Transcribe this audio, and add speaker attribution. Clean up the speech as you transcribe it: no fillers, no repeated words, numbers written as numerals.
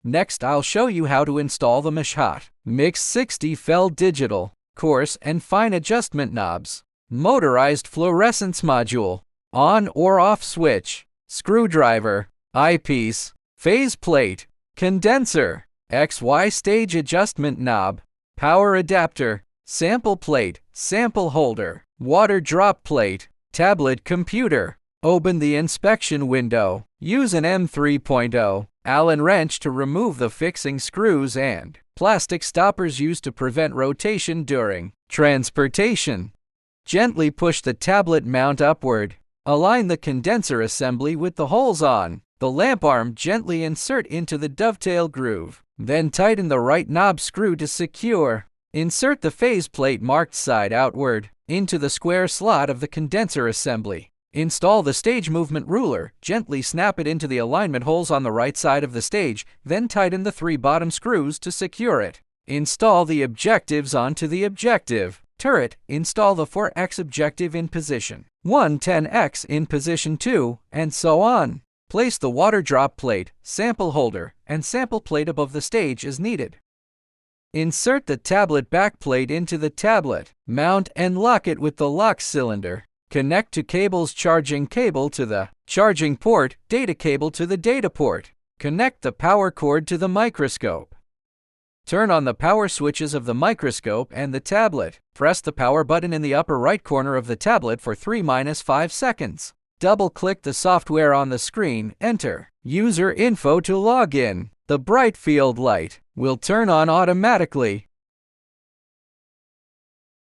Speaker 1: Next, I'll show you how to install the MIX60-FLD digital, coarse, and fine adjustment knobs, motorized fluorescence module, on or off switch, screwdriver, eyepiece, phase plate, condenser, XY stage adjustment knob, power adapter, sample plate, sample holder, water drop plate, tablet computer. Open the inspection window. Use an M3.0 Allen wrench to remove the fixing screws and plastic stoppers used to prevent rotation during transportation. Gently push the tablet mount upward. Align the condenser assembly with the holes on the lamp arm. Gently insert into the dovetail groove. Then tighten the right knob screw to secure. Insert the phase plate marked side outward into the square slot of the condenser assembly. Install the stage movement ruler. Gently snap it into the alignment holes on the right side of the stage, then tighten the 3 bottom screws to secure it. Install the objectives onto the objective turret. Install the 4x objective in position 1, 10x in position 2, and so on. Place the water drop plate, sample holder, and sample plate above the stage as needed. Insert the tablet backplate into the tablet. Mount and lock it with the lock cylinder. Connect to cables: charging cable to the charging port, data cable to the data port. Connect the power cord to the microscope. Turn on the power switches of the microscope and the tablet. Press the power button in the upper right corner of the tablet for 3-5 seconds. Double-click the software on the screen. Enter user info to log in. The bright field light will turn on automatically.